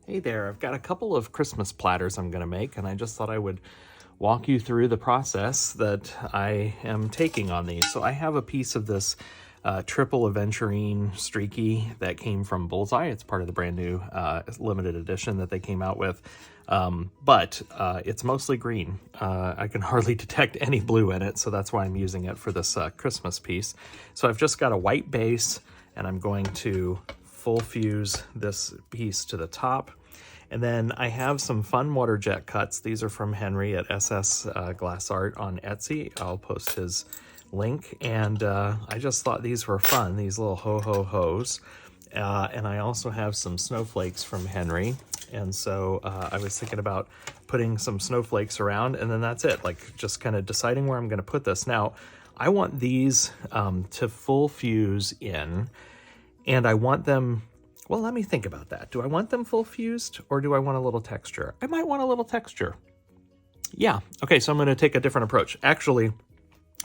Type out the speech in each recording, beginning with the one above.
Hey there, I've got a couple of Christmas platters I'm going to make, and I just thought I would walk you through the process that I am taking on these. So I have a piece of this triple aventurine streaky that came from Bullseye. It's part of the brand new limited edition that they came out with, but it's mostly green. I can hardly detect any blue in it, so that's why I'm using it for this Christmas piece. So I've just got a white base, and I'm going to full fuse this piece to the top. And then I have some fun Waterjet cuts. These are from Henry at SS Glass Art on Etsy. I'll post his link. And I just thought these were fun, these little ho-ho-hos. And I also have some snowflakes from Henry. And so I was thinking about putting some snowflakes around, and then that's it. Like just kind of deciding where I'm going to put this. Now, I want these to full fuse in, and I want them... Well, let me think about that. Do I want them full fused, or do I want a little texture? I might want a little texture. Yeah, okay, so I'm gonna take a different approach. Actually,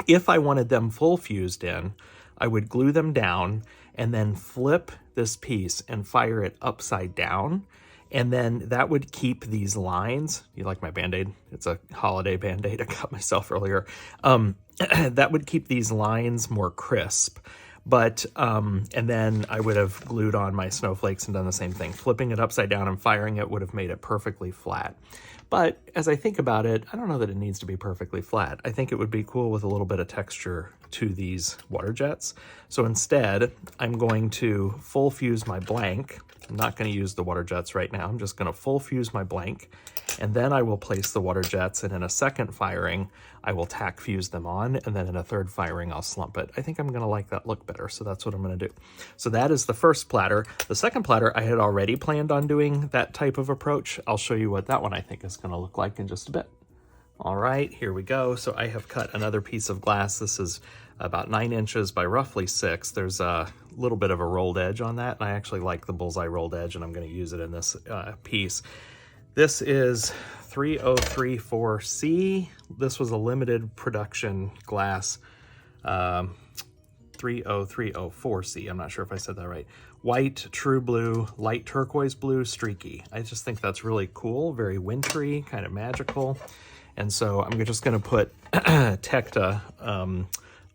if I wanted them full fused in, I would glue them down and then flip this piece and fire it upside down. And then that would keep these lines. You like my Band-Aid? It's a holiday Band-Aid I got myself earlier. That would keep these lines more crisp. But, and then I would have glued on my snowflakes and done the same thing. Flipping it upside down and firing it would have made it perfectly flat. But as I think about it, I don't know that it needs to be perfectly flat. I think it would be cool with a little bit of texture to these water jets. So instead, I'm going to full fuse my blank. I'm not going to use the water jets right now. I'm just going to full fuse my blank, and then I will place the water jets, and in a second firing, I will tack fuse them on, and then in a third firing, I'll slump it. I think I'm going to like that look better, so that's what I'm going to do. So that is the first platter. The second platter, I had already planned on doing that type of approach. I'll show you what that one I think is going to look like in just a bit. All right, here we go. So I have cut another piece of glass. This is about 9 inches by roughly 6. There's a little bit of a rolled edge on that, and I actually like the Bullseye rolled edge, and I'm going to use it in this piece. This is 3034C. This was a limited production glass, 30304C. I'm not sure if I said that right. White, true blue, light turquoise blue, streaky. I just think that's really cool, very wintry, kind of magical. And so I'm just going to put Tecta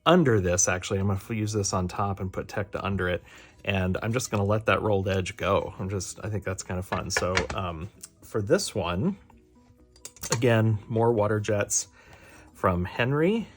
under this. Actually, I'm going to use this on top and put Tecta under it. And I'm just going to let that rolled edge go. I think that's kind of fun. So for this one, again, more water jets from Henry.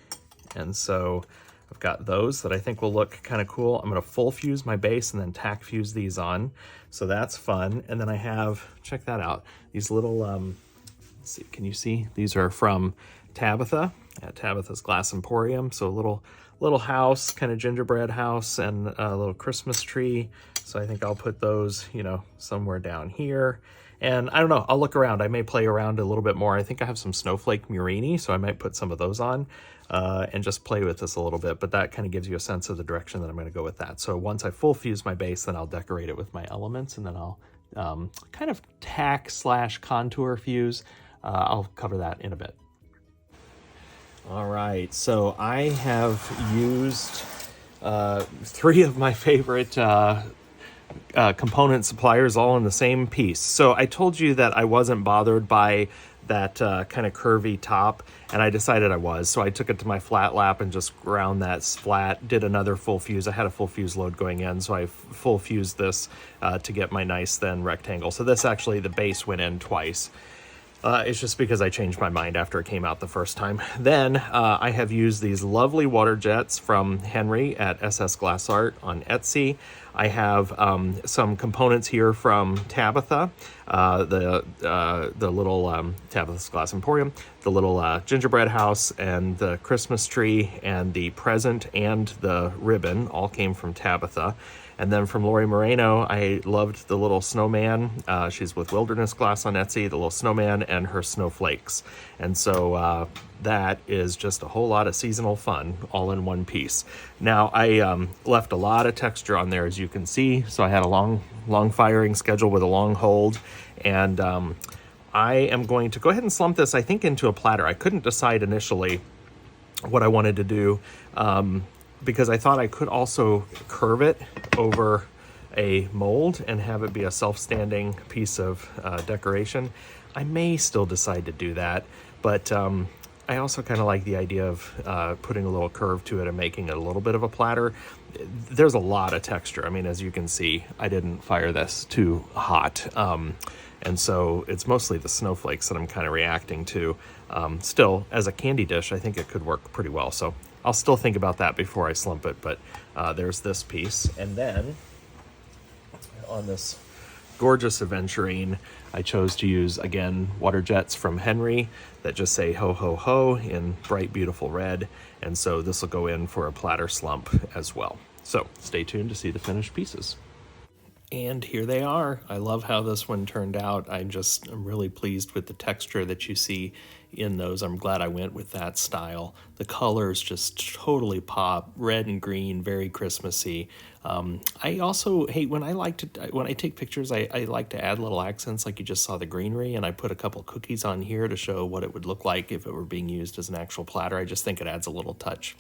And so I've got those that I think will look kind of cool. I'm going to full fuse my base and then tack fuse these on. So that's fun. And then I have, check that out, these little, let's see, can you see? These are from Tabitha at Tabitha's Glass Emporium. So a little house, kind of gingerbread house, and a little Christmas tree. So I think I'll put those, you know, somewhere down here. And I don't know, I'll look around. I may play around a little bit more. I think I have some snowflake Murrini, so I might put some of those on and just play with this a little bit. But that kind of gives you a sense of the direction that I'm going to go with that. So once I full fuse my base, then I'll decorate it with my elements, and then I'll kind of tack / contour fuse. I'll cover that in a bit. All right, so I have used 3 of my favorite component suppliers all in the same piece. So I told you that I wasn't bothered by that kind of curvy top, and I decided I was. So I took it to my flat lap and just ground that flat, did another full fuse. I had a full fuse load going in, so I full fused this to get my nice thin rectangle. So this actually, the base went in twice. It's just because I changed my mind after it came out the first time. Then I have used these lovely water jets from Henry at SS Glass Art on Etsy. I have some components here from Tabitha, the little Tabitha's Glass Emporium, the little gingerbread house, and the Christmas tree, and the present and the ribbon all came from Tabitha. And then from Lori Moreno, I loved the little snowman. She's with Wilderness Glass on Etsy, the little snowman and her snowflakes. And so that is just a whole lot of seasonal fun all in one piece. Now, I left a lot of texture on there, as you can see. So I had a long firing schedule with a long hold. And I am going to go ahead and slump this, I think, into a platter. I couldn't decide initially what I wanted to do. Because I thought I could also curve it over a mold and have it be a self-standing piece of decoration, I may still decide to do that. But I also kind of like the idea of putting a little curve to it and making it a little bit of a platter. There's a lot of texture. I mean, as you can see, I didn't fire this too hot. And so it's mostly the snowflakes that I'm kind of reacting to. Still, as a candy dish, I think it could work pretty well. So I'll still think about that before I slump it, but there's this piece. And then on this gorgeous aventurine, I chose to use, again, Waterjets from Henry that just say ho ho ho in bright beautiful red, and so this will go in for a platter slump as well. So stay tuned to see the finished pieces. And here they are. I love how this one turned out. I'm really pleased with the texture that you see in those. I'm glad I went with that style. The colors just totally pop, red and green, very Christmassy. I also hate when I take pictures, I like to add little accents, like you just saw the greenery, and I put a couple cookies on here to show what it would look like if it were being used as an actual platter. I just think it adds a little touch.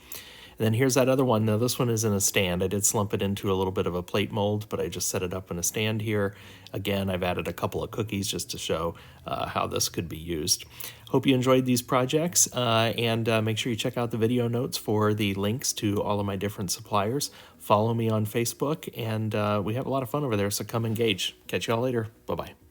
And then here's that other one. Now this one is in a stand. I did slump it into a little bit of a plate mold, but I just set it up in a stand here. Again, I've added a couple of cookies just to show how this could be used. Hope you enjoyed these projects, and make sure you check out the video notes for the links to all of my different suppliers. Follow me on Facebook, and we have a lot of fun over there, so come engage. Catch y'all later. Bye-bye.